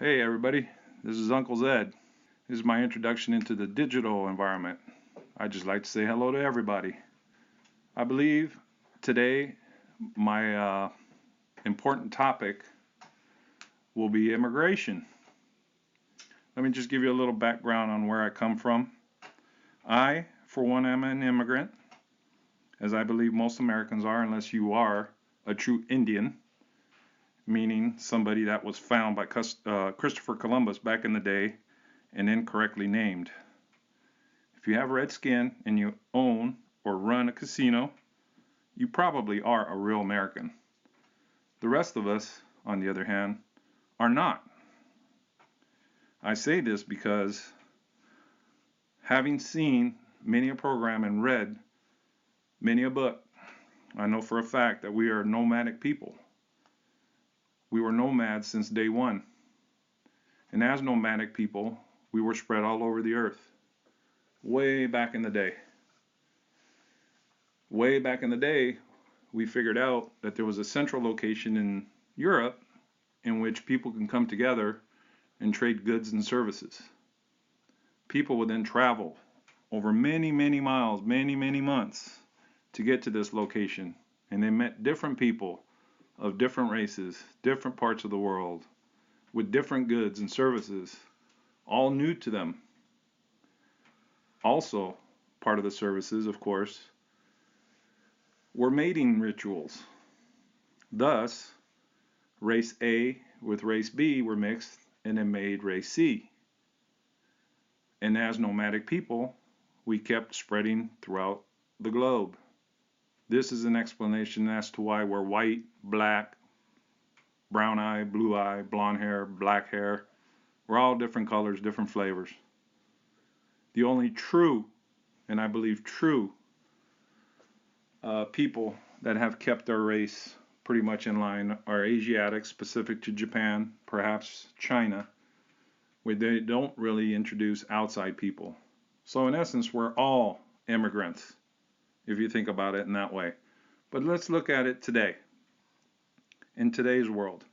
Hey everybody, this is Uncle Zed. This is my introduction into the digital environment. I'd just like to say hello to everybody. I believe today my important topic will be immigration. Let me just give you a little background on where I come from. I, for one, am an immigrant, as I believe most Americans are, unless you are a true Indian, meaning somebody that was found by Christopher Columbus back in the day and incorrectly named. If you have red skin and you own or run a casino, you probably are a real American. The rest of us, on the other hand, are not. I say this because having seen many a program and read many a book, I know for a fact that we are nomadic people. We were nomads since day one. And as nomadic people, we were spread all over the earth. Way back in the day. Way back in the day, we figured out that there was a central location in Europe in which people can come together and trade goods and services. People would then travel over many, many miles, many, many months to get to this location. And they met different people of different races, different parts of the world, with different goods and services, all new to them. Also, part of the services, of course, were mating rituals. Thus, race A with race B were mixed and then made race C. And as nomadic people, we kept spreading throughout the globe. This is an explanation as to why we're white, black, brown eye, blue eye, blonde hair, black hair. We're all different colors, different flavors. The only true, and I believe true, people that have kept their race pretty much in line are Asiatics, specific to Japan, perhaps China, where they don't really introduce outside people. So in essence, we're all immigrants, if you think about it in that way. But let's look at it today, in today's world.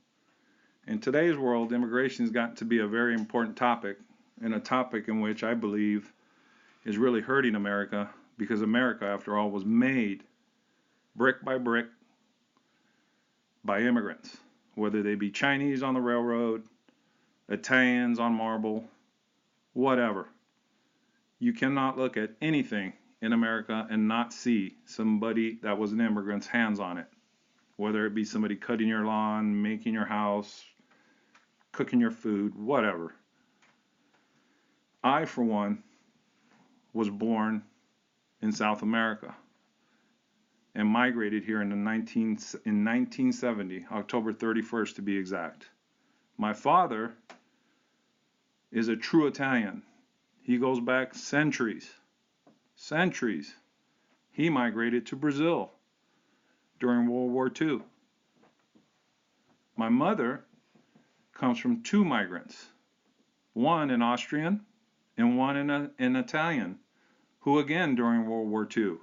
In today's world, immigration has gotten to be a very important topic, and a topic in which I believe is really hurting America, because America, after all, was made brick by brick by immigrants, whether they be Chinese on the railroad, Italians on marble, whatever. You cannot look at anything in America and not see somebody that was an immigrant's hands on it, whether it be somebody cutting your lawn, making your house, cooking your food, whatever. I, for one, was born in South America and migrated here in 1970, October 31st to be exact. My father is a true Italian. He goes back centuries. Centuries. He migrated to Brazil during World War II. My mother comes from two migrants, one an Austrian and one an Italian, who again during World War II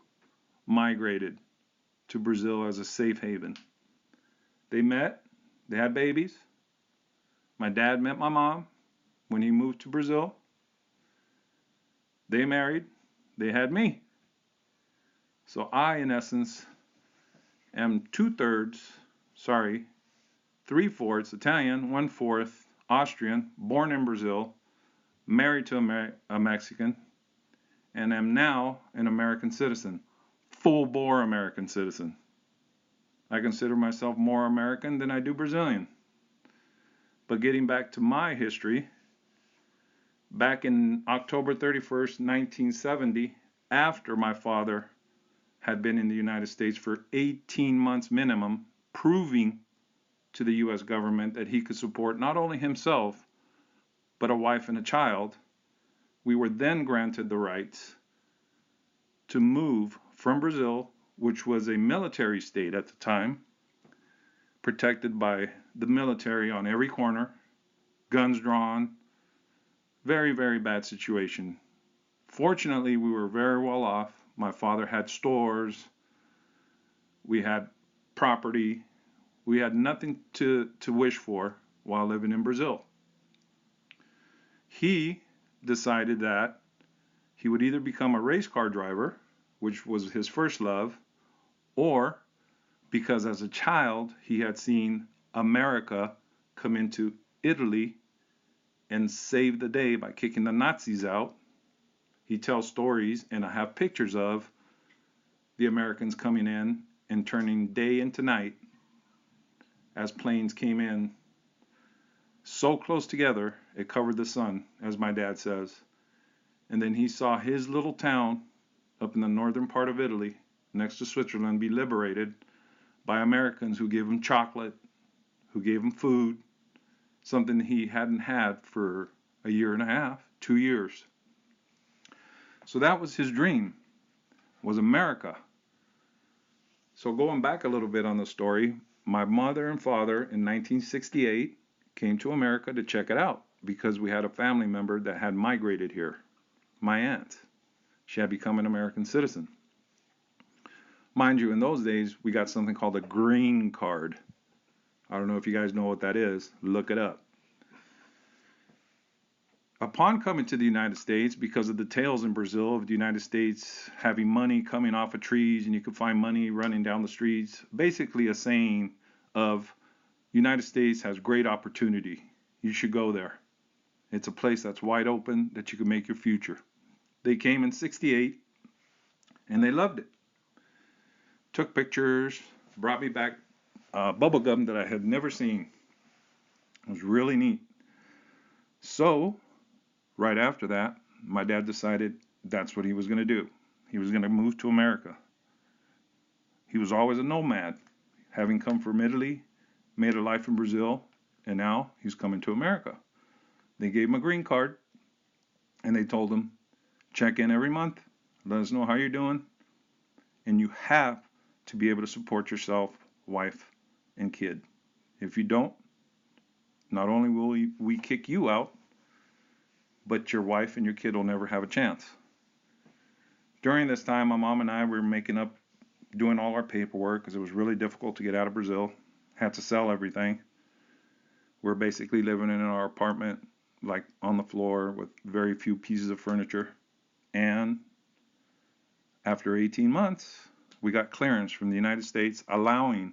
migrated to Brazil as a safe haven. They met, they had babies. My dad met my mom when he moved to Brazil. They married, they had me. So I, in essence, am 3/4 Italian, 1/4 Austrian, born in Brazil, married to a Mexican, and am now an American citizen, full-bore American citizen. I consider myself more American than I do Brazilian. But getting back to my history, back in October 31st, 1970, after my father had been in the United States for 18 months minimum, proving to the U.S. government that he could support not only himself, but a wife and a child, we were then granted the rights to move from Brazil, which was a military state at the time, protected by the military on every corner, guns drawn, very, very bad situation. Fortunately, we were very well off. My father had stores, we had property, we had nothing to wish for while living in Brazil. he decided that he would either become a race car driver, which was his first love, or because as a child he had seen America come into Italy and save the day by kicking the Nazis out. He tells stories, and I have pictures of the Americans coming in and turning day into night as planes came in so close together it covered the sun, as my dad says. And then he saw his little town up in the northern part of Italy next to Switzerland be liberated by Americans who gave him chocolate, who gave him food, something he hadn't had for a year and a half, 2 years. So that was his dream, was America. So going back a little bit on the story, my mother and father in 1968 came to America to check it out because we had a family member that had migrated here, my aunt. She had become an American citizen. Mind you, in those days, we got something called a green card. I don't know if you guys know what that is. Look it up. Upon coming to the United States, because of the tales in Brazil of the United States having money coming off of trees and you could find money running down the streets, basically a saying of United States has great opportunity. You should go there. It's a place that's wide open that you can make your future. They came in 68 and they loved it. Took pictures, brought me back bubble gum that I had never seen. It was really neat. So right after that, my dad decided that's what he was going to do. He was going to move to America. He was always a nomad, having come from Italy, made a life in Brazil, and now he's coming to America. They gave him a green card, and they told him, check in every month, let us know how you're doing, and you have to be able to support yourself, wife, and kid. If you don't, not only will we kick you out, but your wife and your kid will never have a chance. During this time, my mom and I were doing all our paperwork because it was really difficult to get out of Brazil. Had to sell everything. We're basically living in our apartment, like on the floor with very few pieces of furniture. And after 18 months, we got clearance from the United States allowing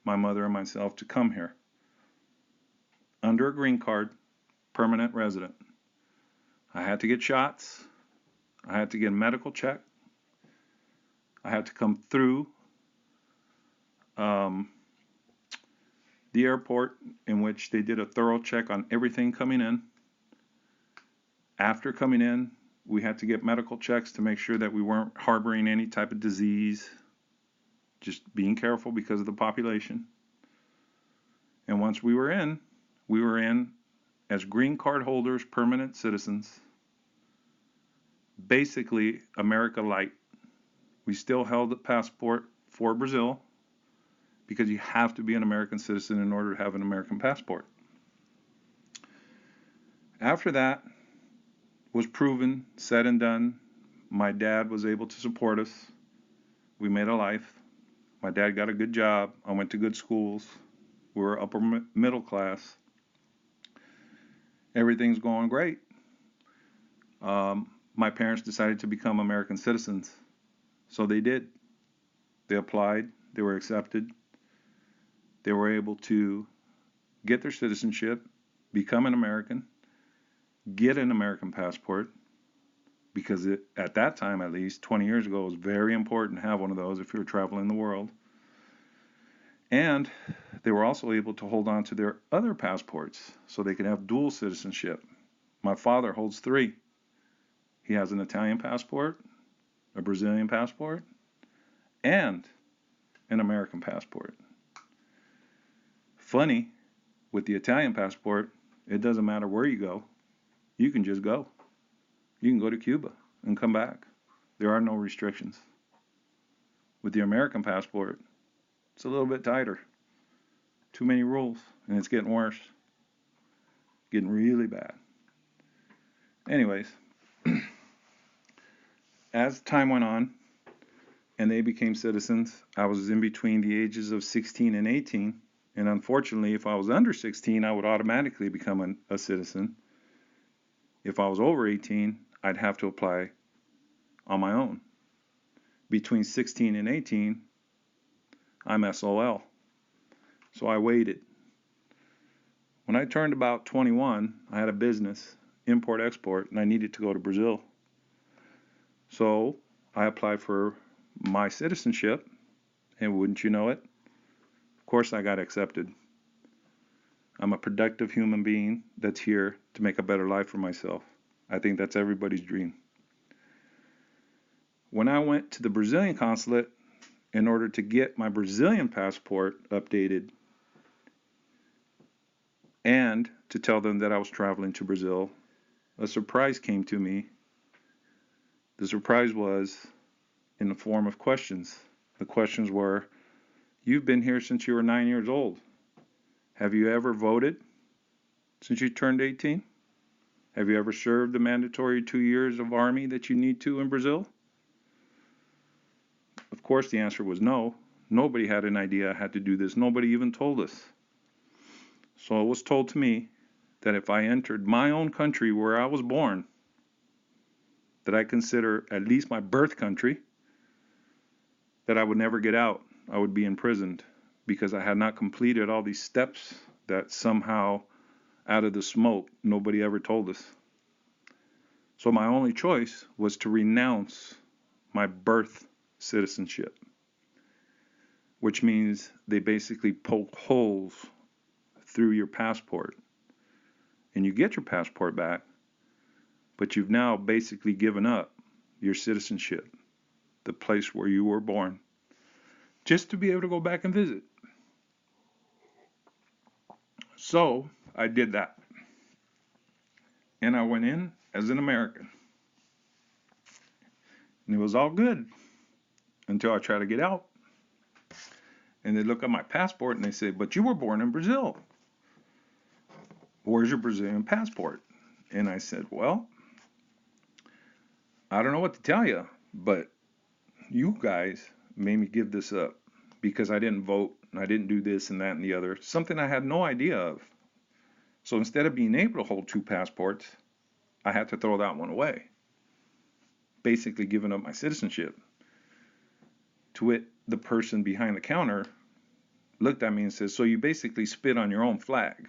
my mother and myself to come here under a green card, permanent resident. I had to get shots. I had to get a medical check. I had to come through the airport, in which they did a thorough check on everything coming in. After coming in, we had to get medical checks to make sure that we weren't harboring any type of disease. Just being careful because of the population. And once we were in as green card holders, permanent citizens, basically America light. We still held the passport for Brazil because you have to be an American citizen in order to have an American passport. After that was proven, said and done, my dad was able to support us. We made a life. My dad got a good job. I went to good schools. We were upper middle class. Everything's going great. My parents decided to become American citizens. So they did. They applied. They were accepted. They were able to get their citizenship, become an American, get an American passport, because at that time, at least 20 years ago, it was very important to have one of those if you were traveling the world. And they were also able to hold on to their other passports so they could have dual citizenship. My father holds 3. He has an Italian passport, a Brazilian passport, and an American passport. Funny, with the Italian passport, it doesn't matter where you go. You can just go. You can go to Cuba and come back. There are no restrictions. With the American passport, it's a little bit tighter. Too many rules, and it's getting worse. Getting really bad. Anyways, as time went on and they became citizens, I was in between the ages of 16 and 18. And unfortunately, if I was under 16, I would automatically become a citizen. If I was over 18, I'd have to apply on my own. Between 16 and 18, I'm SOL. So I waited. When I turned about 21, I had a business, import-export, and I needed to go to Brazil. So I applied for my citizenship, and wouldn't you know it, of course I got accepted. I'm a productive human being that's here to make a better life for myself. I think that's everybody's dream. When I went to the Brazilian consulate in order to get my Brazilian passport updated and to tell them that I was traveling to Brazil, a surprise came to me. The surprise was in the form of questions. The questions were, you've been here since you were 9 years old. Have you ever voted since you turned 18? Have you ever served the mandatory 2 years of army that you need to in Brazil? Of course, the answer was no. Nobody had an idea I had to do this. Nobody even told us. So it was told to me that if I entered my own country where I was born, that I consider at least my birth country, that I would never get out. I would be imprisoned because I had not completed all these steps that somehow, out of the smoke, nobody ever told us. So my only choice was to renounce my birth citizenship, which means they basically poke holes through your passport, and you get your passport back, but you've now basically given up your citizenship, the place where you were born, just to be able to go back and visit. So I did that, and I went in as an American, and it was all good until I tried to get out, and they look at my passport and they say, but you were born in Brazil. Where's your Brazilian passport? And I said, well, I don't know what to tell you, but you guys made me give this up because I didn't vote and I didn't do this and that and the other, something I had no idea of. So instead of being able to hold 2 passports, I had to throw that one away, basically giving up my citizenship. To it, the person behind the counter looked at me and said, so you basically spit on your own flag.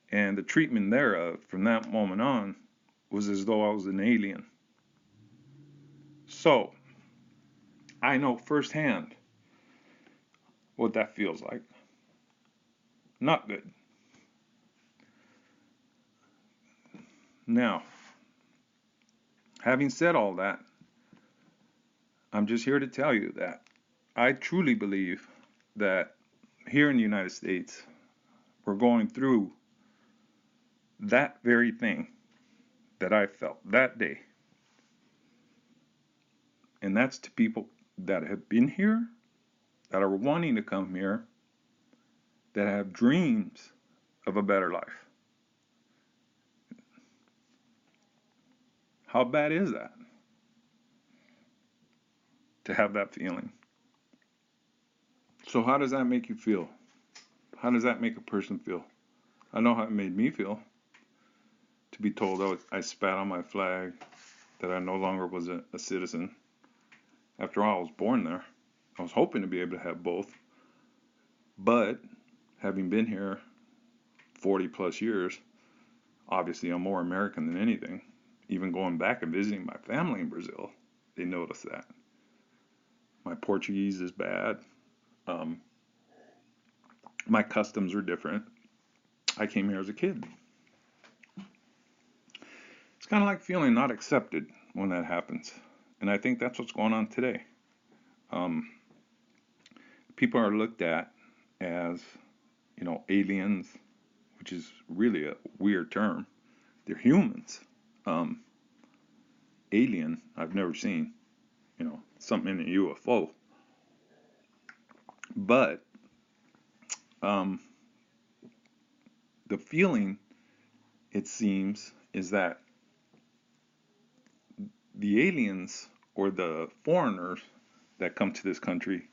And the treatment thereof from that moment on was as though I was an alien. So I know firsthand what that feels like. Not good. Now, having said all that, I'm just here to tell you that I truly believe that here in the United States, we're going through that very thing that I felt that day. And that's to people that have been here, that are wanting to come here, that have dreams of a better life. How bad is that? To have that feeling. So how does that make you feel? How does that make a person feel? I know how it made me feel. To be told I spat on my flag, that I no longer was a citizen. After all, I was born there. I was hoping to be able to have both. But having been here 40 plus years, obviously I'm more American than anything. Even going back and visiting my family in Brazil, they notice that. My Portuguese is bad. My customs are different. I came here as a kid. It's kind of like feeling not accepted when that happens. And I think that's what's going on today. People are looked at as, aliens, which is really a weird term. They're humans. Alien, I've never seen, something in a UFO. But the feeling, it seems, is that the aliens or the foreigners that come to this country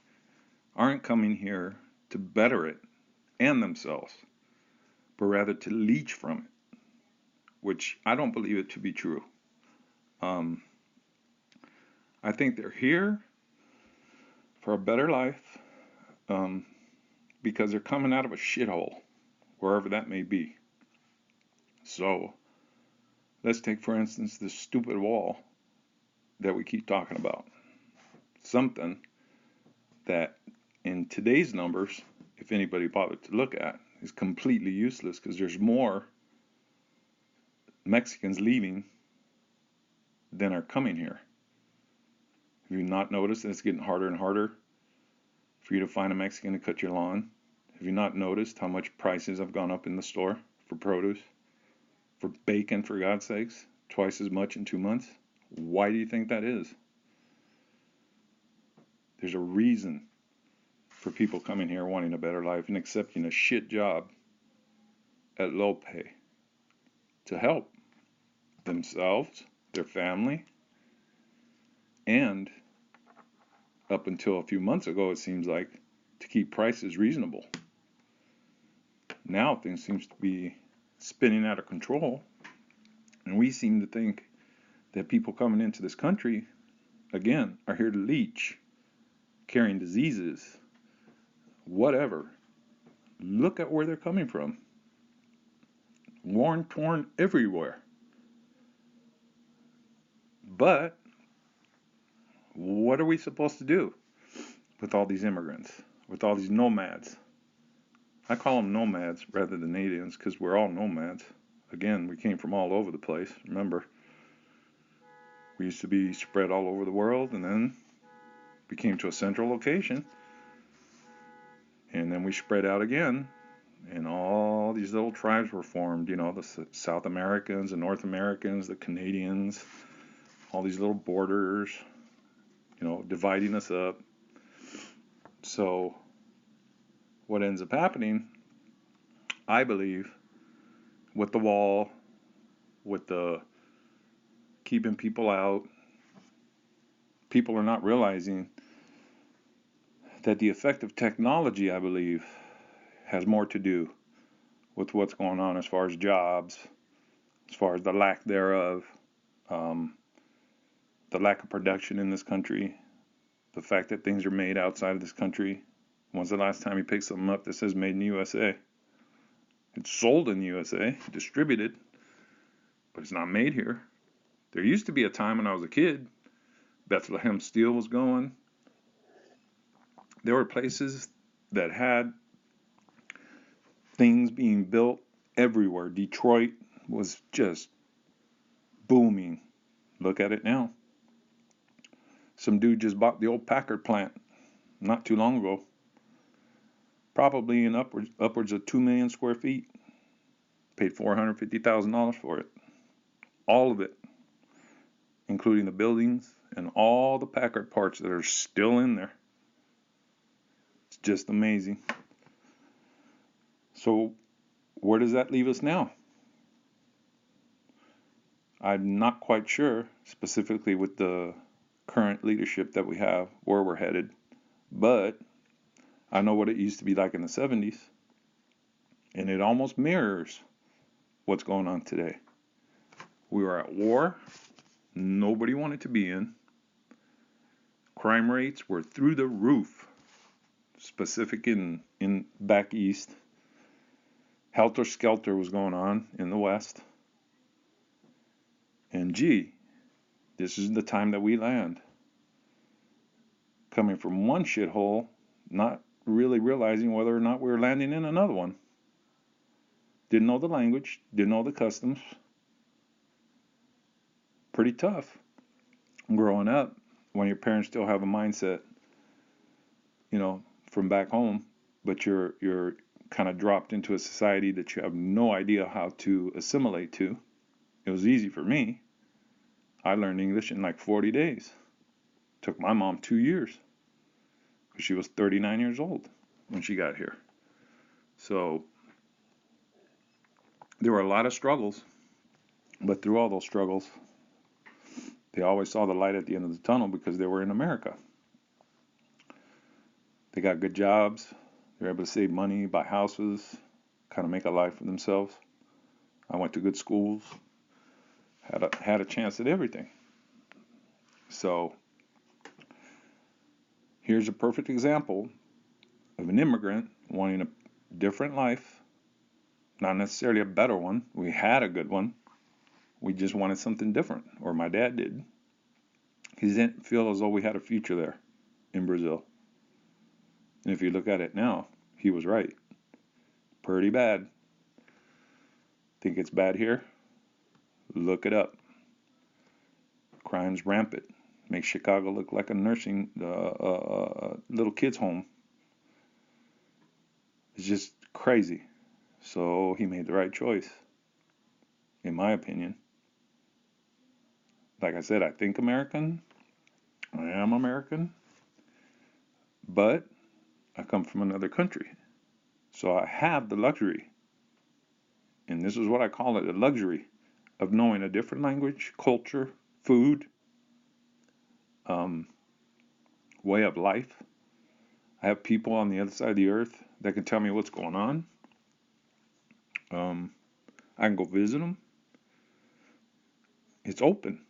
aren't coming here to better it and themselves, but rather to leech from it, which I don't believe it to be true. I think they're here for a better life because they're coming out of a shithole, wherever that may be. So let's take, for instance, this stupid wall that we keep talking about. Something that in today's numbers, if anybody bothered to look at, is completely useless because there's more Mexicans leaving than are coming here. Have you not noticed that it's getting harder and harder for you to find a Mexican to cut your lawn? Have you not noticed how much prices have gone up in the store for produce? For bacon, for God's sakes, twice as much in 2 months? Why do you think that is? There's a reason for people coming here wanting a better life and accepting a shit job at low pay to help themselves, their family, and up until a few months ago, it seems like, to keep prices reasonable. Now things seem to be spinning out of control, and we seem to think that people coming into this country, again, are here to leech, carrying diseases, whatever. Look at where they're coming from. Worn, torn everywhere. But what are we supposed to do with all these immigrants, with all these nomads? I call them nomads rather than aliens because we're all nomads. Again, we came from all over the place. Remember, we used to be spread all over the world, and then we came to a central location, and then we spread out again, and all these little tribes were formed. You know, the South Americans, the North Americans, the Canadians, all these little borders, you know, dividing us up. So what ends up happening, I believe, with the wall, with the keeping people out, people are not realizing that the effect of technology, I believe, has more to do with what's going on as far as jobs, as far as the lack thereof, the lack of production in this country, the fact that things are made outside of this country. When's the last time you picked something up that says made in the USA? It's sold in the USA, distributed, but it's not made here. There used to be a time when I was a kid, Bethlehem Steel was going. There were places that had things being built everywhere. Detroit was just booming. Look at it now. Some dude just bought the old Packard plant not too long ago. Probably in upwards of 2 million square feet. Paid $450,000 for it. All of it, including the buildings and all the Packard parts that are still in there. It's just amazing. So where does that leave us now? I'm not quite sure, specifically with the current leadership that we have, where we're headed. But I know what it used to be like in the 70s. And it almost mirrors what's going on today. We were at war. Nobody wanted to be in. Crime rates were through the roof. Specific in back east. Helter skelter was going on in the west. And gee, this is the time that we land. Coming from one shithole, not really realizing whether or not we were landing in another one. Didn't know the language, didn't know the customs. Pretty tough growing up when your parents still have a mindset, you know, from back home, but you're kind of dropped into a society that you have no idea how to assimilate to. It was easy for me. I learned English in like 40 days. Took my mom 2 years because she was 39 years old when she got here. So there were a lot of struggles, but through all those struggles, they always saw the light at the end of the tunnel because they were in America. They got good jobs. They were able to save money, buy houses, kind of make a life for themselves. I went to good schools. had a chance at everything. So here's a perfect example of an immigrant wanting a different life, not necessarily a better one. We had a good one. We just wanted something different, or my dad did. He didn't feel as though we had a future there in Brazil. And if you look at it now, he was right. Pretty bad. Think it's bad here? Look it up. Crime's rampant. Makes Chicago look like a nursing little kids' home. It's just crazy. So he made the right choice, in my opinion. Like I said, I think American. I am American. But I come from another country. So I have the luxury, and this is what I call it, a luxury, of knowing a different language, culture, food, way of life. I have people on the other side of the earth that can tell me what's going on. I can go visit them. It's open.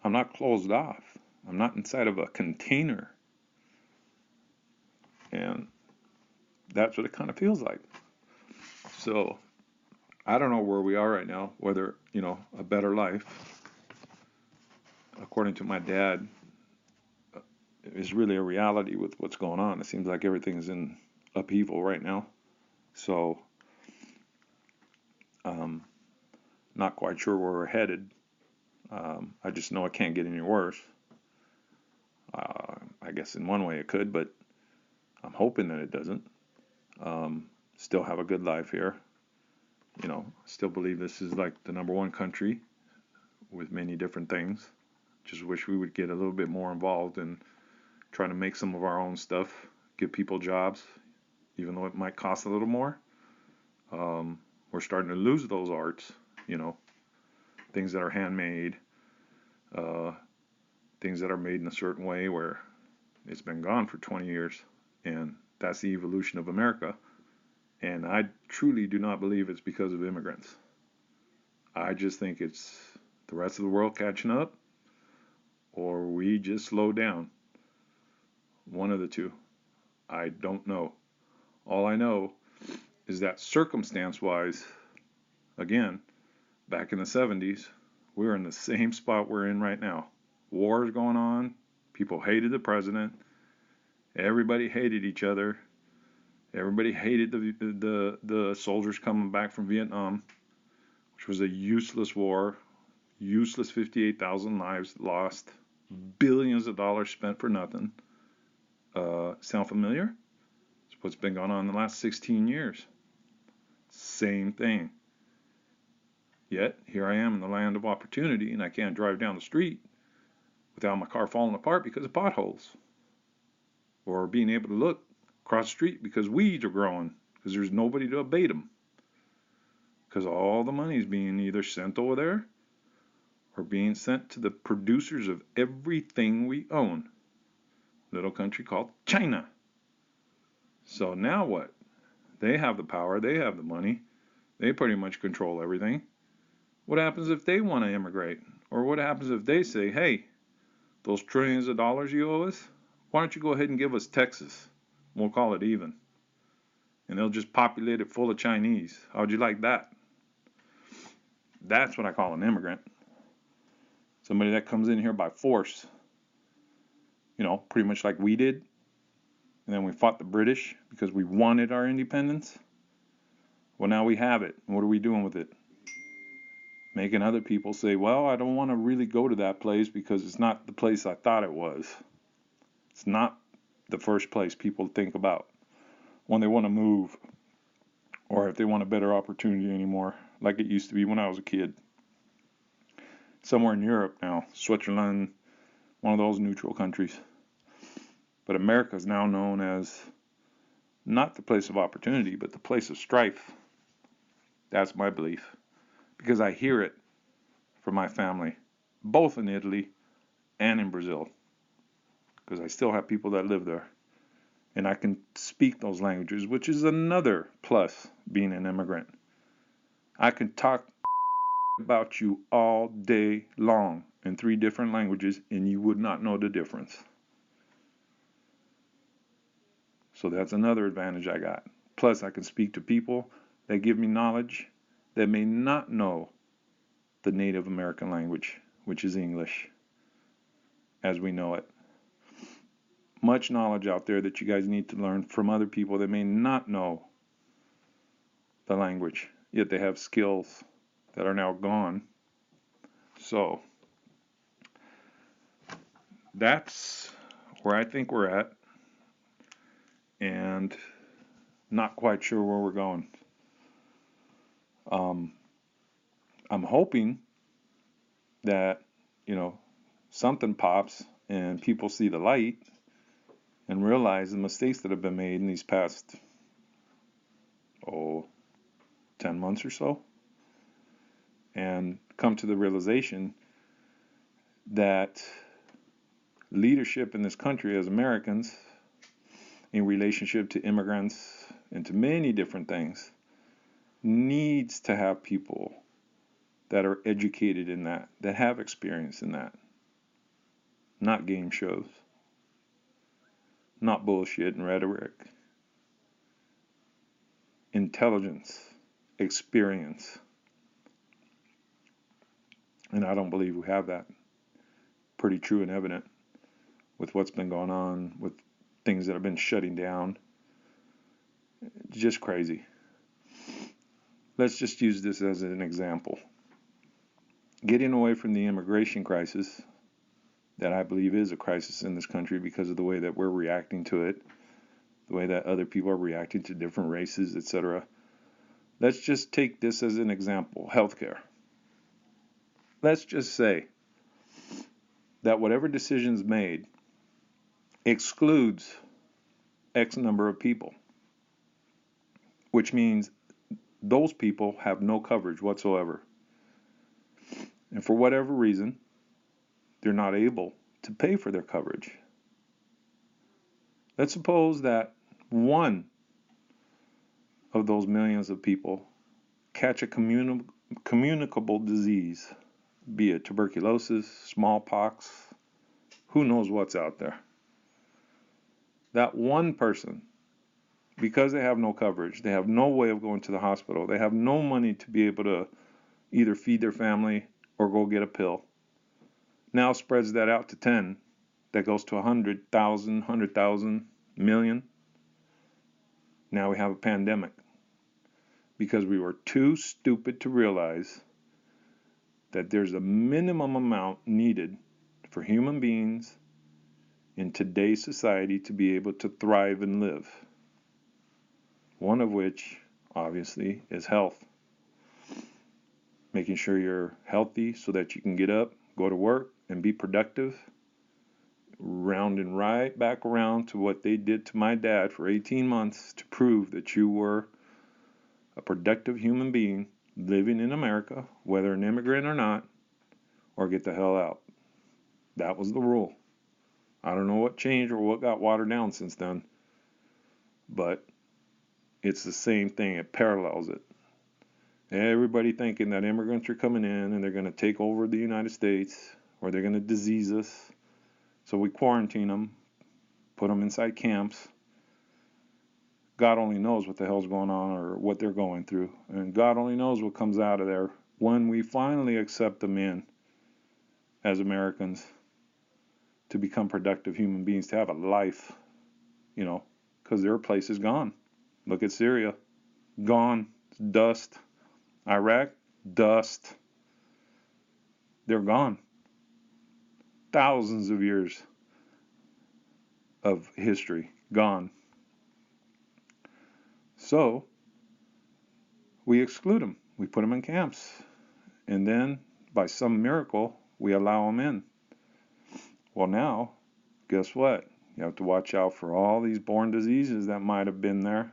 I'm not closed off. I'm not inside of a container. And that's what it kind of feels like. So I don't know where we are right now, whether, a better life, according to my dad, is really a reality with what's going on. It seems like everything's in upheaval right now. So, not quite sure where we're headed. I just know it can't get any worse. I guess in one way it could, but I'm hoping that it doesn't. Still have a good life here. Still believe this is like the number one country with many different things. Just wish we would get a little bit more involved in trying to make some of our own stuff, give people jobs, even though it might cost a little more. We're starting to lose those arts, things that are handmade, things that are made in a certain way where it's been gone for 20 years. And that's the evolution of America. And I truly do not believe it's because of immigrants. I just think it's the rest of the world catching up, or we just slow down. One of the two. I don't know. All I know is that circumstance-wise, again, back in the 70s, we were in the same spot we're in right now. War is going on. People hated the president. Everybody hated each other. Everybody hated the soldiers coming back from Vietnam, which was a useless war, useless 58,000 lives lost, billions of dollars spent for nothing. Sound familiar? It's what's been going on in the last 16 years. Same thing. Yet, here I am in the land of opportunity, and I can't drive down the street without my car falling apart because of potholes. Or being able to look across the street because weeds are growing, because there's nobody to abate them. Because all the money is being either sent over there or being sent to the producers of everything we own. Little country called China. So now what? They have the power, they have the money, they pretty much control everything. What happens if they want to immigrate? Or what happens if they say, hey, those trillions of dollars you owe us, why don't you go ahead and give us Texas? We'll call it even. And they'll just populate it full of Chinese. How'd you like that? That's what I call an immigrant. Somebody that comes in here by force. Pretty much like we did. And then we fought the British because we wanted our independence. Well, now we have it. What are we doing with it? Making other people say, well, I don't want to really go to that place because it's not the place I thought it was. It's not the first place people think about when they want to move, or if they want a better opportunity anymore, like it used to be when I was a kid. Somewhere in Europe now, Switzerland, one of those neutral countries. But America is now known as not the place of opportunity, but the place of strife. That's my belief, because I hear it from my family, both in Italy and in Brazil, because I still have people that live there. And I can speak those languages, which is another plus being an immigrant. I can talk about you all day long in 3 different languages, and you would not know the difference. So that's another advantage I got. Plus, I can speak to people that give me knowledge that may not know the Native American language, which is English, as we know it. Much knowledge out there that you guys need to learn from other people that may not know the language, yet they have skills that are now gone. So that's where I think we're at, and not quite sure where we're going. I'm hoping that, something pops and people see the light and realize the mistakes that have been made in these past 10 months or so, and come to the realization that leadership in this country as Americans, in relationship to immigrants and to many different things, needs to have people that are educated in that have experience in that. Not game shows, not bullshit and rhetoric. Intelligence, experience. And I don't believe we have that. Pretty true and evident with what's been going on, with things that have been shutting down. Just crazy. Let's just use this as an example. Getting away from the immigration crisis, that I believe is a crisis in this country because of the way that we're reacting to it, the way that other people are reacting to different races, etc. Let's just take this as an example, healthcare. Let's just say that whatever decision's made excludes X number of people, which means those people have no coverage whatsoever. And for whatever reason, they're not able to pay for their coverage. Let's suppose that one of those millions of people catch a communicable disease, be it tuberculosis, smallpox, who knows what's out there. That one person, because they have no coverage, they have no way of going to the hospital, they have no money to be able to either feed their family or go get a pill, now spreads that out to 10, that goes to 100,000, million. Now we have a pandemic because we were too stupid to realize that there's a minimum amount needed for human beings in today's society to be able to thrive and live. One of which, obviously, is health. Making sure you're healthy so that you can get up, go to work, and be productive. Rounding right back around to what they did to my dad for 18 months to prove that you were a productive human being living in America, whether an immigrant or not, or get the hell out. That was the rule. I don't know what changed or what got watered down since then, but it's the same thing. It parallels it. Everybody thinking that immigrants are coming in and they're going to take over the United States, or they're going to disease us. So we quarantine them, put them inside camps. God only knows what the hell's going on or what they're going through. And God only knows what comes out of there when we finally accept them in as Americans to become productive human beings, to have a life, because their place is gone. Look at Syria. Gone. It's dust. Iraq. Dust. They're gone. Thousands of years of history gone. So we exclude them. We put them in camps. And then, by some miracle, we allow them in. Well, now, guess what? You have to watch out for all these born diseases that might have been there.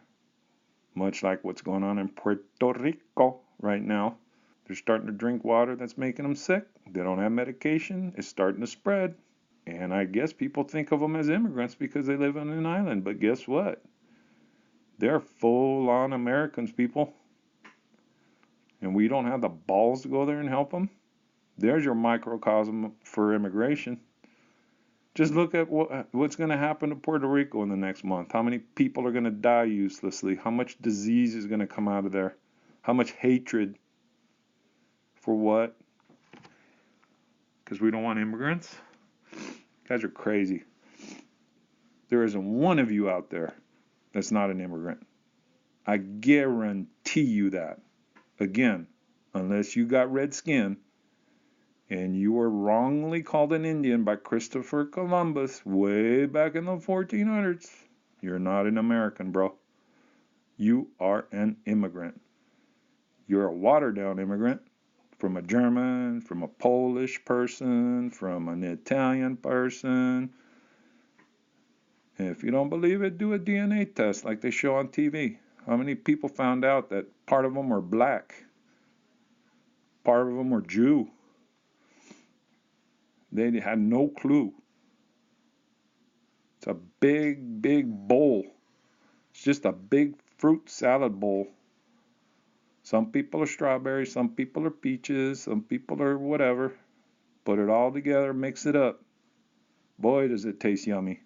Much like what's going on in Puerto Rico right now. They're starting to drink water that's making them sick. They don't have medication. It's starting to spread. And I guess people think of them as immigrants because they live on an island. But guess what? They're full-on Americans, people. and we don't have the balls to go there and help them, there's your microcosm for immigration. Just look at what's going to happen to Puerto Rico in the next month. How many people are going to die uselessly? How much disease is going to come out of there? How much hatred? For what? Because we don't want immigrants? You guys are crazy. There isn't one of you out there that's not an immigrant. I guarantee you that. Again, unless you got red skin and you were wrongly called an Indian by Christopher Columbus way back in the 1400s, you're not an American, bro. You are an immigrant. You're a watered-down immigrant from a German, from a Polish person, from an Italian person. And if you don't believe it, do a DNA test like they show on TV. How many people found out that part of them were black? Part of them were Jew. They had no clue. It's a big, big bowl. It's just a big fruit salad bowl. Some people are strawberries, some people are peaches, some people are whatever. Put it all together, mix it up. Boy, does it taste yummy.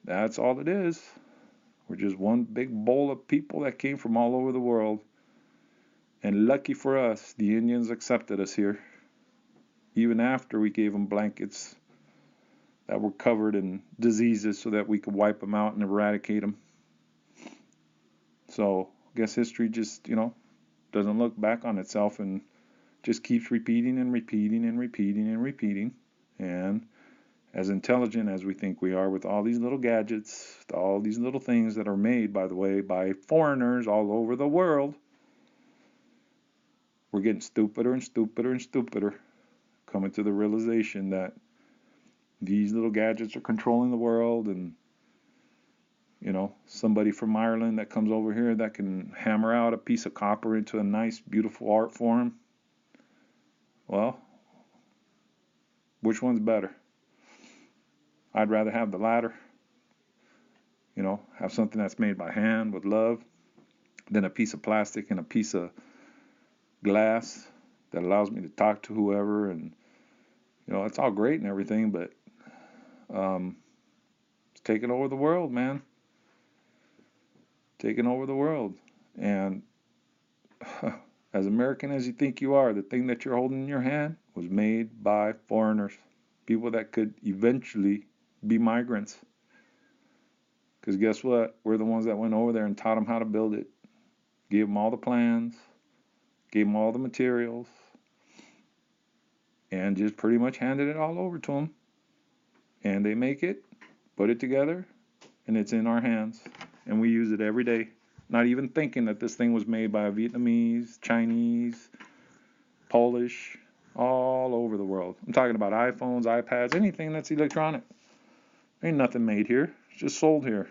That's all it is. We're just one big bowl of people that came from all over the world. And lucky for us, the Indians accepted us here. Even after we gave them blankets that were covered in diseases so that we could wipe them out and eradicate them. So I guess history just, doesn't look back on itself and just keeps repeating and repeating and repeating and repeating. And as intelligent as we think we are with all these little gadgets, all these little things that are made, by the way, by foreigners all over the world, we're getting stupider and stupider and stupider, coming to the realization that these little gadgets are controlling the world, and somebody from Ireland that comes over here that can hammer out a piece of copper into a nice, beautiful art form. Well, which one's better? I'd rather have the latter. Have something that's made by hand with love than a piece of plastic and a piece of glass that allows me to talk to whoever. And, it's all great and everything, but it's taking over the world, man. Taking over the world. And as American as you think you are, the thing that you're holding in your hand was made by foreigners. People that could eventually be migrants. Because guess what? We're the ones that went over there and taught them how to build it. Gave them all the plans. Gave them all the materials. And just pretty much handed it all over to them. And they make it, put it together, and it's in our hands. And we use it every day. Not even thinking that this thing was made by a Vietnamese, Chinese, Polish, all over the world. I'm talking about iPhones, iPads, anything that's electronic. Ain't nothing made here. It's just sold here.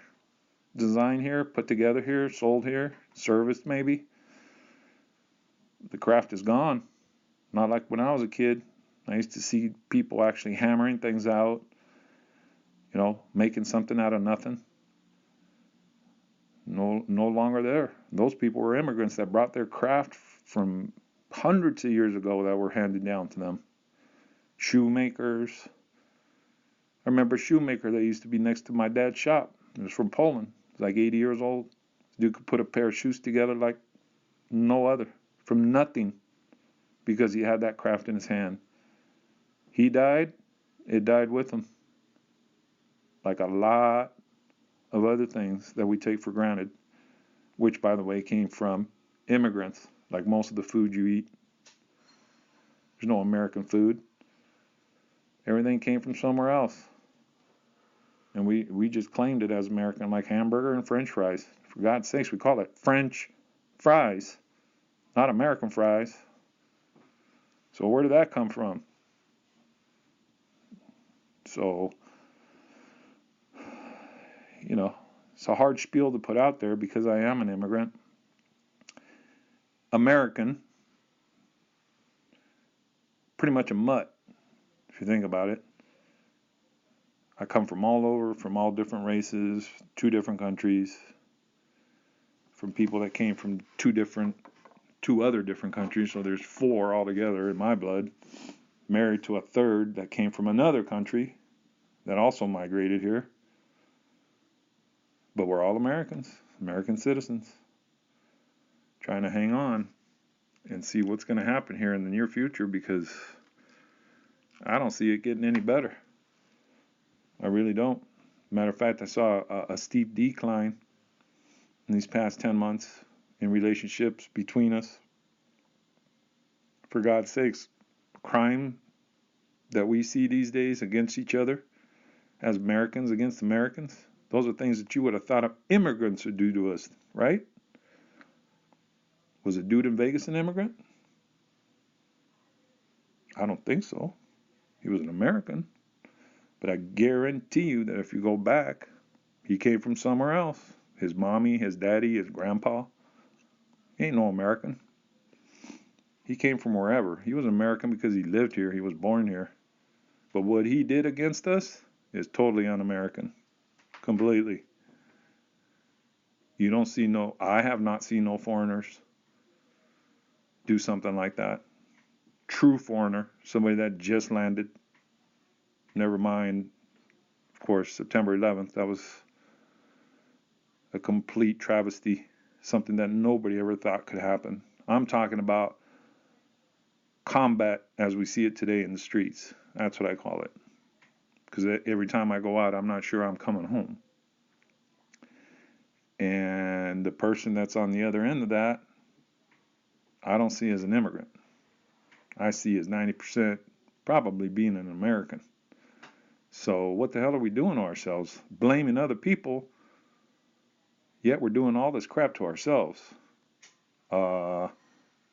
Designed here, put together here, sold here, serviced maybe. The craft is gone. Not like when I was a kid. I used to see people actually hammering things out, making something out of nothing. No longer there. Those people were immigrants that brought their craft from hundreds of years ago that were handed down to them. Shoemakers. I remember a shoemaker that used to be next to my dad's shop. He was from Poland. He was like 80 years old. This dude could put a pair of shoes together like no other. From nothing. Because he had that craft in his hand. He died. It died with him. Like a lot of other things that we take for granted. Which, by the way, came from immigrants. Like most of the food you eat. There's no American food. Everything came from somewhere else. And we just claimed it as American, like hamburger and French fries. For God's sakes, we call it French fries, not American fries. So where did that come from? So, it's a hard spiel to put out there because I am an immigrant. American. Pretty much a mutt, if you think about it. I come from all over, from all different races, 2 different countries. from people that came from two other different countries. So there's 4 altogether in my blood. Married to a third that came from another country that also migrated here. But we're all Americans, American citizens, trying to hang on and see what's going to happen here in the near future, because I don't see it getting any better. I really don't. Matter of fact, I saw a steep decline in these past 10 months in relationships between us. For God's sakes, crime that we see these days against each other as Americans against Americans, those are things that you would have thought of immigrants would do to us, right? Was a dude in Vegas an immigrant? I don't think so. He was an American. But I guarantee you that if you go back, he came from somewhere else. His mommy, his daddy, his grandpa. He ain't no American. He came from wherever. He was American because he lived here. He was born here. But what he did against us is totally un-American. Completely. I have not seen no foreigners do something like that. True foreigner, somebody that just landed. Never mind, of course, September 11th. That was a complete travesty. Something that nobody ever thought could happen. I'm talking about combat as we see it today in the streets. That's what I call it. Because every time I go out, I'm not sure I'm coming home. And the person that's on the other end of that, I don't see as an immigrant. I see as 90% probably being an American. So what the hell are we doing to ourselves? Blaming other people, yet we're doing all this crap to ourselves. Why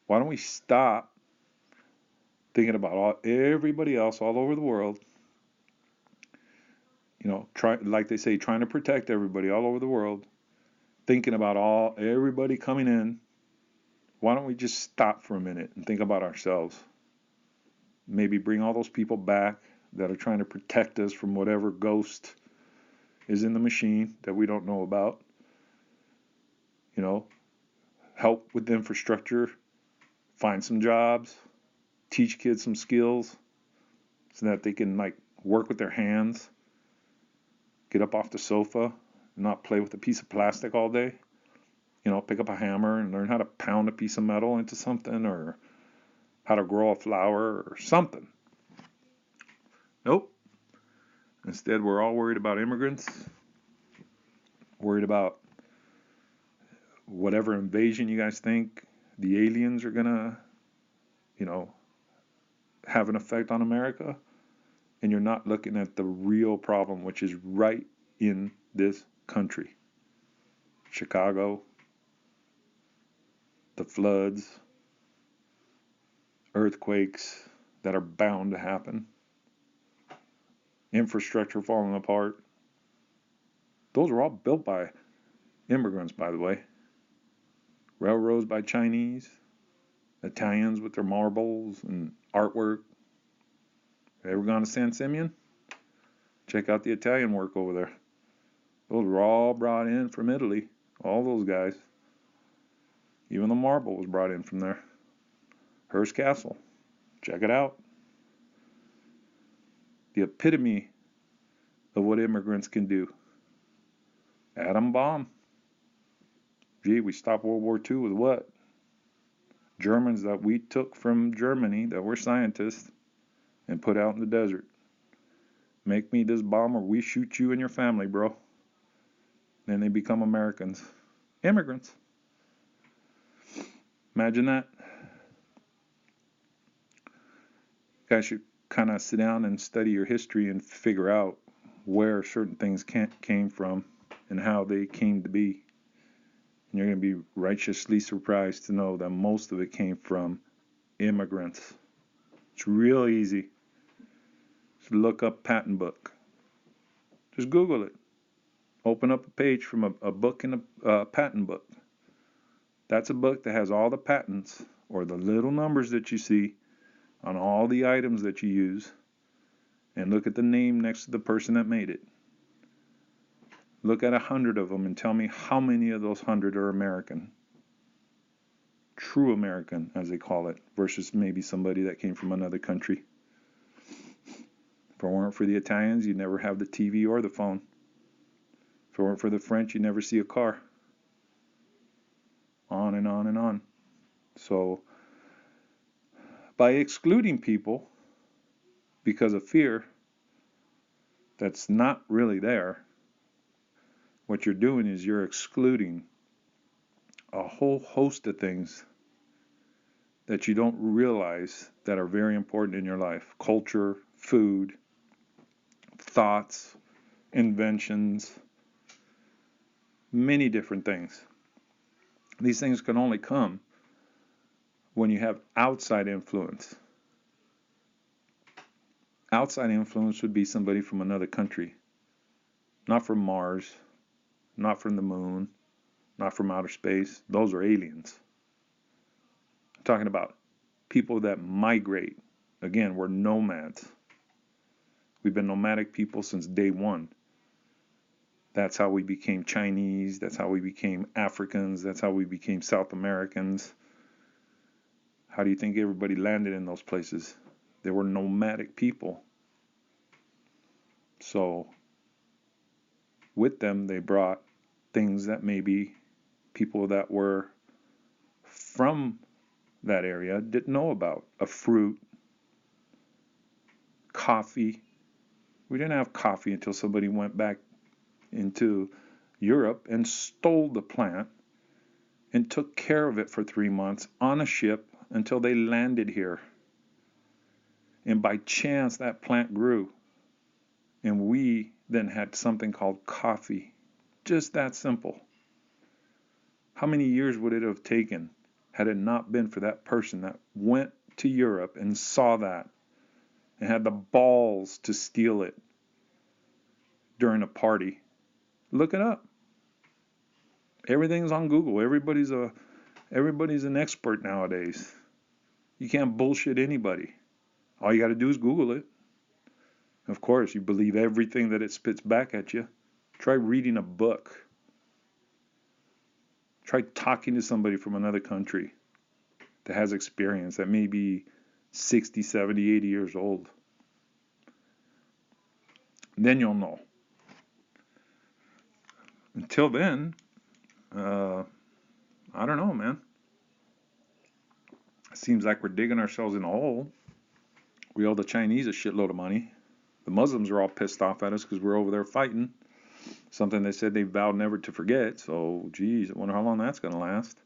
don't we stop thinking about everybody else all over the world? Like they say, trying to protect everybody all over the world. Thinking about everybody coming in. Why don't we just stop for a minute and think about ourselves? Maybe bring all those people back that are trying to protect us from whatever ghost is in the machine that we don't know about. Help with the infrastructure, find some jobs, teach kids some skills so that they can work with their hands, get up off the sofa, and not play with a piece of plastic all day. Pick up a hammer and learn how to pound a piece of metal into something, or how to grow a flower or something. Nope. Instead, we're all worried about immigrants, worried about whatever invasion you guys think the aliens are gonna, have an effect on America. And you're not looking at the real problem, which is right in this country. Chicago, the floods, earthquakes that are bound to happen, infrastructure falling apart. Those were all built by immigrants, by the way. Railroads by Chinese, Italians with their marbles and artwork. Ever gone to San Simeon? Check out the Italian work over there. Those were all brought in from Italy. All those guys. Even the marble was brought in from there. Hearst Castle. Check it out. The epitome of what immigrants can do. Atom bomb. Gee, we stopped World War II with what? Germans that we took from Germany that were scientists and put out in the desert. Make me this bomb or we shoot you and your family, bro. Then they become Americans. Immigrants. Imagine that. You guys should kind of sit down and study your history and figure out where certain things came from and how they came to be. And you're going to be righteously surprised to know that most of it came from immigrants. It's real easy. Just look up patent book. Just Google it. Open up a page from a book in a patent book. That's a book that has all the patents or the little numbers that you see on all the items that you use, and look at the name next to the person that made it. Look at 100 of them and tell me how many of those 100 are American. True American, as they call it, versus maybe somebody that came from another country. If it weren't for the Italians, you'd never have the TV or the phone. If it weren't for the French, you'd never see a car. On and on and on. So, by excluding people because of fear that's not really there, what you're doing is you're excluding a whole host of things that you don't realize that are very important in your life. Culture, food, thoughts, inventions, many different things. These things can only come when you have outside influence. Outside influence would be somebody from another country. Not from Mars, not from the moon, not from outer space. Those are aliens. I'm talking about people that migrate. Again, we're nomads. We've been nomadic people since day one. That's how we became Chinese. That's how we became Africans. That's how we became South Americans. How do you think everybody landed in those places? They were nomadic people. So, with them, they brought things that maybe people that were from that area didn't know about. A fruit, coffee. We didn't have coffee until somebody went back into Europe and stole the plant and took care of it for 3 months on a ship until they landed here. And by chance, that plant grew. And we then had something called coffee. Just that simple. How many years would it have taken had it not been for that person that went to Europe and saw that and had the balls to steal it during a party? Look it up. Everything's on Google. Everybody's an expert nowadays. You can't bullshit anybody. All you got to do is Google it. Of course, you believe everything that it spits back at you. Try reading a book. Try talking to somebody from another country that has experience, that may be 60, 70, 80 years old. Then you'll know. Until then, I don't know, man. It seems like we're digging ourselves in a hole. We owe the Chinese a shitload of money. The Muslims are all pissed off at us because we're over there fighting. Something they said they vowed never to forget. So, geez, I wonder how long that's going to last.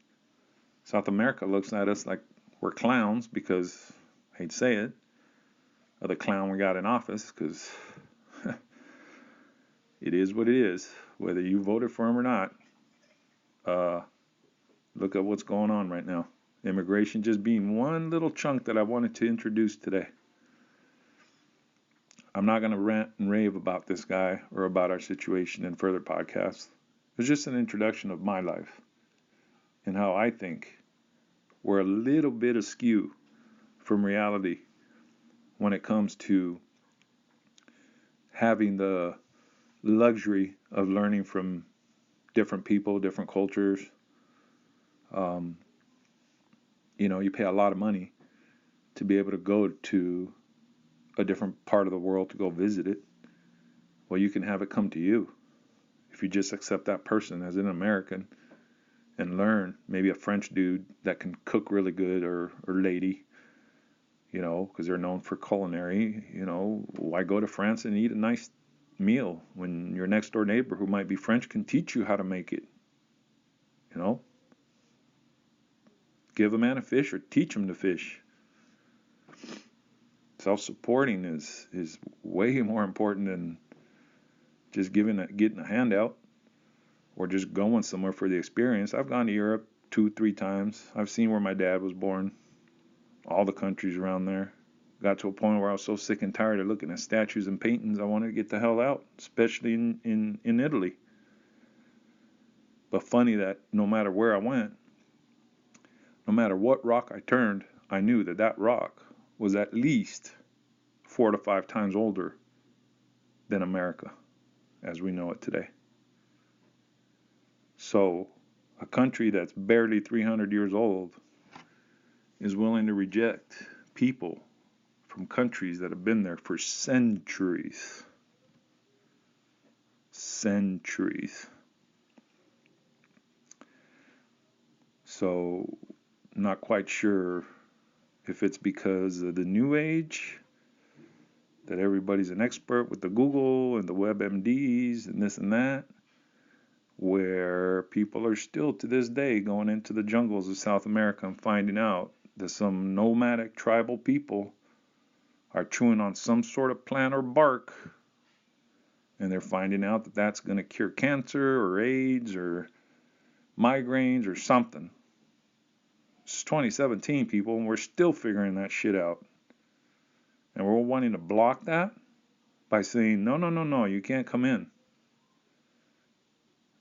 South America looks at us like we're clowns because, I hate to say it, of the clown we got in office, because it is what it is. Whether you voted for him or not, look at what's going on right now. Immigration just being one little chunk that I wanted to introduce today. I'm not going to rant and rave about this guy or about our situation in further podcasts. It's just an introduction of my life and how I think we're a little bit askew from reality when it comes to having the luxury of learning from different people, different cultures. You pay a lot of money to be able to go to a different part of the world to go visit it. Well, you can have it come to you if you just accept that person as an American and learn. Maybe a French dude that can cook really good, or lady, because they're known for culinary. Why go to France and eat a nice meal when your next door neighbor who might be French can teach you how to make it? Give a man a fish or teach him to fish. Self-supporting is way more important than just getting a handout or just going somewhere for the experience. I've gone to Europe 2-3 times. I've seen where my dad was born, all the countries around there. Got to a point where I was so sick and tired of looking at statues and paintings, I wanted to get the hell out, especially in Italy. But funny that no matter where I went, no matter what rock I turned, I knew that rock was at least 4 to 5 times older than America as we know it today. So a country that's barely 300 years old is willing to reject people from countries that have been there for centuries. Centuries. So, not quite sure if it's because of the new age, that everybody's an expert with the Google and the WebMDs and this and that, where people are still to this day going into the jungles of South America and finding out that some nomadic tribal people are chewing on some sort of plant or bark, and they're finding out that that's going to cure cancer or AIDS or migraines or something. It's 2017, people, and we're still figuring that shit out. And we're wanting to block that by saying, no, no, no, no, you can't come in.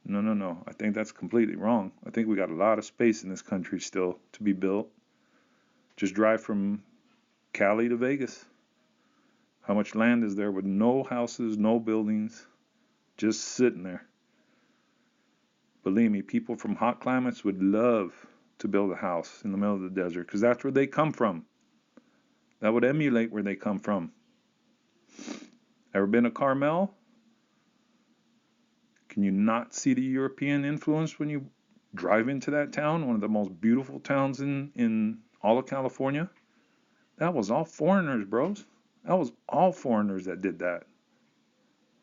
No, no, no. I think that's completely wrong. I think we got a lot of space in this country still to be built. Just drive from Cali to Vegas. How much land is there with no houses, no buildings, just sitting there? Believe me, people from hot climates would love to build a house in the middle of the desert because that's where they come from. That would emulate where they come from. Ever been to Carmel? Can you not see the European influence when you drive into that town? One of the most beautiful towns in all of California. That was all foreigners, bros. That was all foreigners that did that.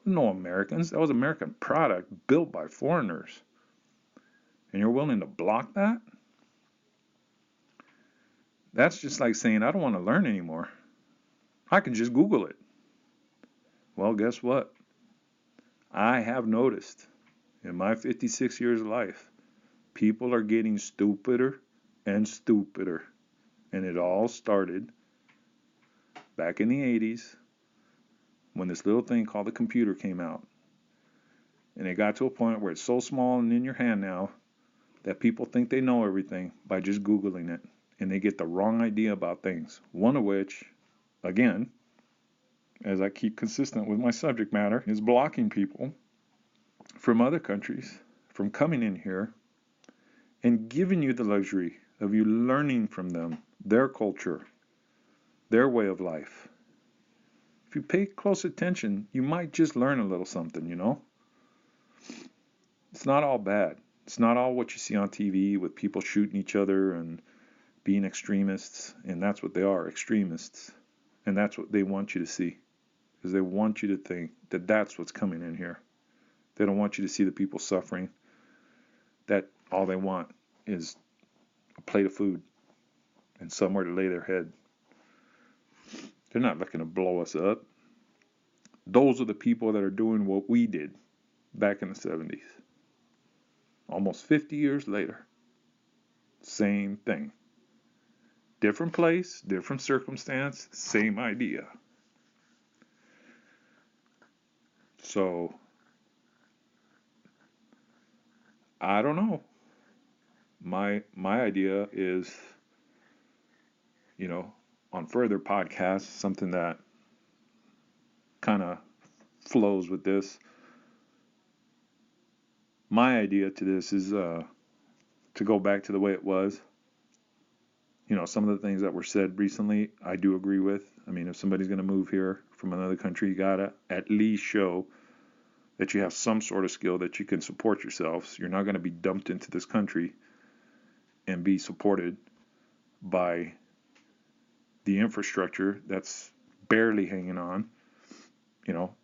No Americans. That was American product built by foreigners. And you're willing to block that? That's just like saying, I don't want to learn anymore. I can just Google it. Well, guess what? I have noticed in my 56 years of life, people are getting stupider and stupider. And it all started back in the 80s when this little thing called the computer came out. And it got to a point where it's so small and in your hand now that people think they know everything by just Googling it. And they get the wrong idea about things. One of which, again, as I keep consistent with my subject matter, is blocking people from other countries from coming in here and giving you the luxury of you learning from them, their culture, their way of life. If you pay close attention, you might just learn a little something, you know? It's not all bad. It's not all what you see on TV with people shooting each other and being extremists, and that's what they are, extremists. And that's what they want you to see, because they want you to think that that's what's coming in here. They don't want you to see the people suffering, that all they want is a plate of food and somewhere to lay their head. They're not looking to blow us up. Those are the people that are doing what we did back in the 70s. Almost 50 years later, same thing. Different place, different circumstance, same idea. So, I don't know. My idea is, on further podcasts, something that kind of flows with this. My idea to this is to go back to the way it was. Some of the things that were said recently, I do agree with. I mean, if somebody's going to move here from another country, you got to at least show that you have some sort of skill that you can support yourselves. You're not going to be dumped into this country and be supported by the infrastructure that's barely hanging on.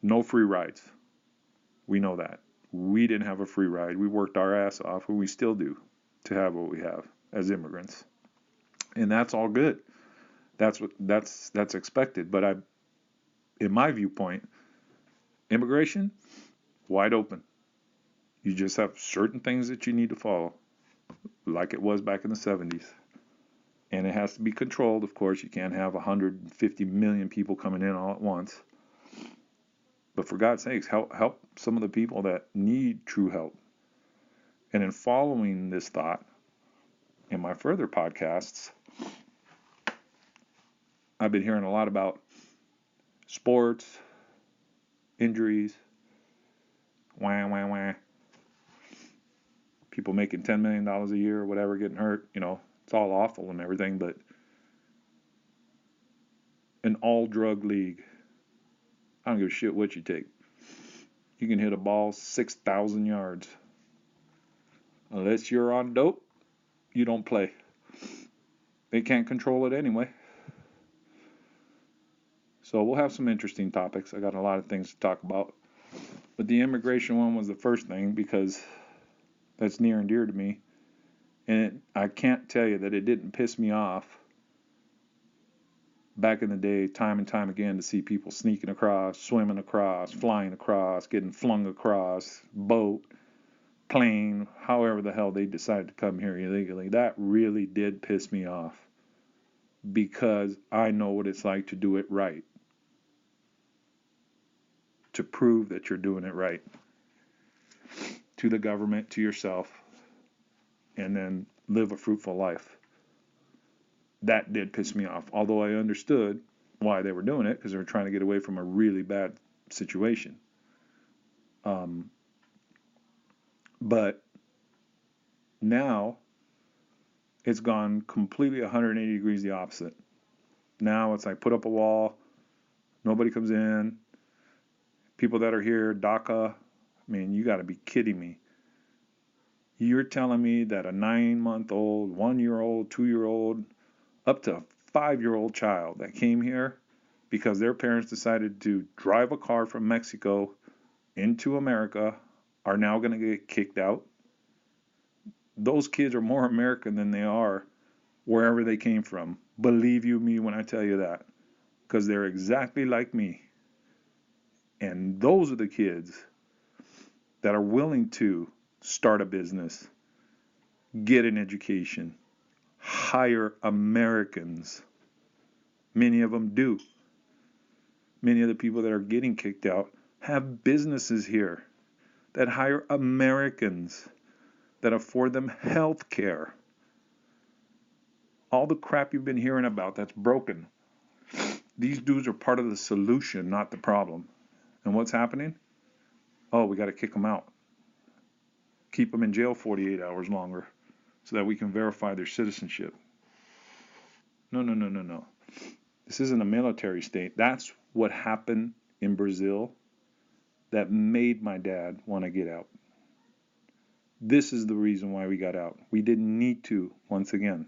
No free rides. We know that. We didn't have a free ride. We worked our ass off, and we still do, to have what we have as immigrants. And that's all good. That's expected. But in my viewpoint, immigration, wide open. You just have certain things that you need to follow, like it was back in the 70s. And it has to be controlled, of course. You can't have 150 million people coming in all at once. But for God's sakes, help some of the people that need true help. And in following this thought, in my further podcasts, I've been hearing a lot about sports, injuries, people making $10 million a year or whatever getting hurt. It's all awful and everything, but an all drug league, I don't give a shit what you take. You can hit a ball 6,000 yards. Unless you're on dope, you don't play. They can't control it anyway. So we'll have some interesting topics. I got a lot of things to talk about. But the immigration one was the first thing because that's near and dear to me. And I can't tell you that it didn't piss me off back in the day, time and time again, to see people sneaking across, swimming across, flying across, getting flung across, boat, plane, however the hell they decided to come here illegally. That really did piss me off because I know what it's like to do it right. To prove that you're doing it right. To the government, to yourself, and then live a fruitful life. That did piss me off, although I understood why they were doing it, because they were trying to get away from a really bad situation. But now it's gone completely 180 degrees the opposite. Now it's like put up a wall, nobody comes in. People that are here, DACA, you got to be kidding me. You're telling me that a 9-month-old, 1-year-old, 2-year-old, up to a 5-year-old child that came here because their parents decided to drive a car from Mexico into America are now going to get kicked out? Those kids are more American than they are wherever they came from. Believe you me when I tell you that. Because they're exactly like me. And those are the kids that are willing to start a business, get an education, hire Americans. Many of them do. Many of the people that are getting kicked out have businesses here that hire Americans, that afford them health care. All the crap you've been hearing about that's broken. These dudes are part of the solution, not the problem. And what's happening? Oh, we got to kick them out. Keep them in jail 48 hours longer so that we can verify their citizenship. No. This isn't a military state. That's what happened in Brazil that made my dad want to get out. This is the reason why we got out. We didn't need to, once again.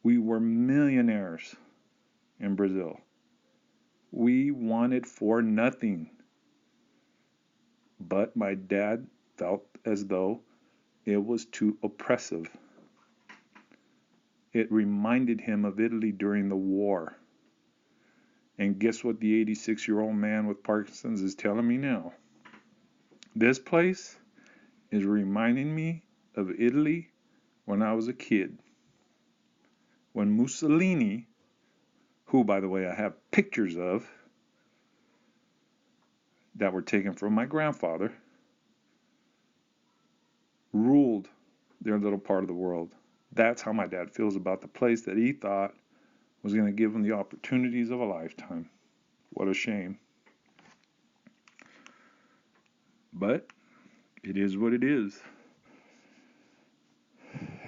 We were millionaires in Brazil. We wanted for nothing. But my dad felt as though it was too oppressive. It reminded him of Italy during the war. And guess what the 86-year-old man with Parkinson's is telling me now? This place is reminding me of Italy when I was a kid. When Mussolini, who, by the way, I have pictures of that were taken from my grandfather, ruled their little part of the world. That's how my dad feels about the place that he thought was going to give him the opportunities of a lifetime. What a shame. But it is what it is.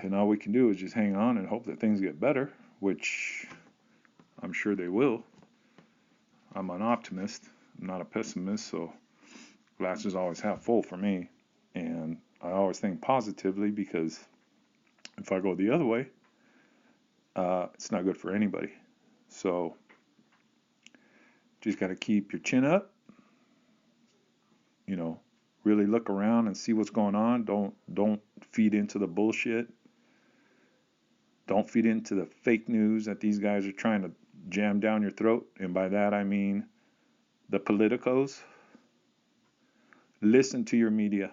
And all we can do is just hang on and hope that things get better, which I'm sure they will. I'm an optimist. I'm not a pessimist, so glass is always half full for me. And I always think positively because if I go the other way, it's not good for anybody. So just got to keep your chin up. Really look around and see what's going on. Don't feed into the bullshit. Don't feed into the fake news that these guys are trying to jam down your throat. And by that I mean the politicos. Listen to your media.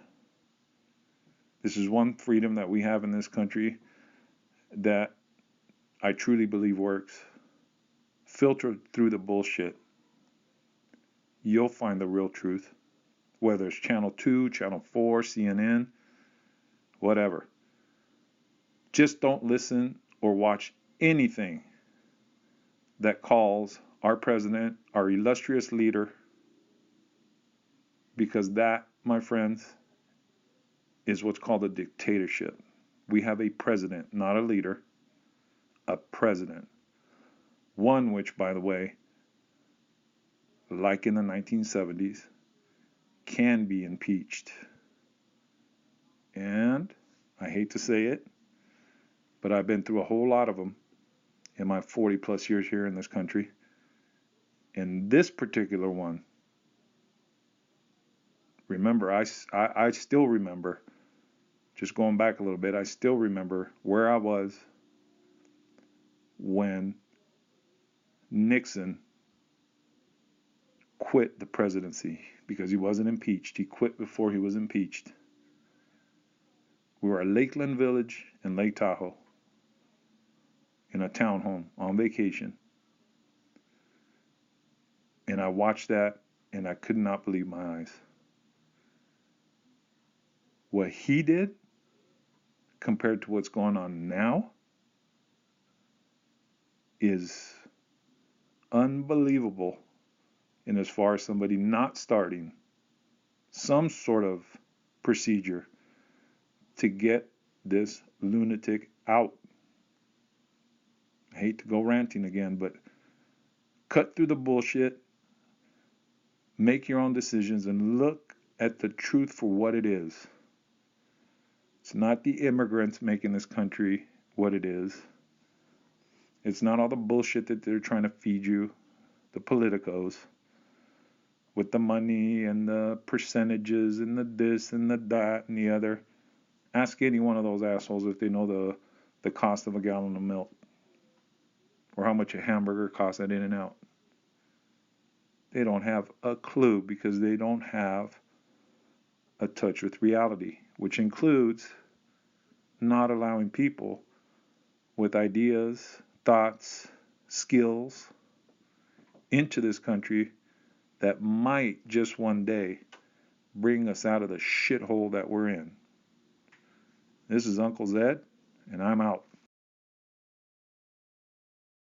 This is one freedom that we have in this country that I truly believe works. Filter through the bullshit. You'll find the real truth. Whether it's Channel 2, Channel 4, CNN, whatever. Just don't listen or watch anything that calls our president, our illustrious leader, because that, my friends, is what's called a dictatorship. We have a president, not a leader, a president. One which, by the way, like in the 1970s, can be impeached. And I hate to say it, but I've been through a whole lot of them in my 40 plus years here in this country. And this particular one, remember, I still remember, just going back a little bit, I still remember where I was when Nixon quit the presidency because he wasn't impeached. He quit before he was impeached. We were at Lakeland Village in Lake Tahoe in a townhome on vacation. And I watched that and I could not believe my eyes. What he did compared to what's going on now is unbelievable. And as far as somebody not starting some sort of procedure to get this lunatic out. I hate to go ranting again, but cut through the bullshit, make your own decisions, and look at the truth for what it is. It's not the immigrants making this country what it is. It's not all the bullshit that they're trying to feed you, the politicos, with the money and the percentages and the this and the that and the other. Ask any one of those assholes if they know the cost of a gallon of milk or how much a hamburger costs at In-N-Out. They don't have a clue because they don't have a touch with reality, which includes not allowing people with ideas, thoughts, skills into this country that might just one day bring us out of the shithole that we're in. This is Uncle Zed, and I'm out.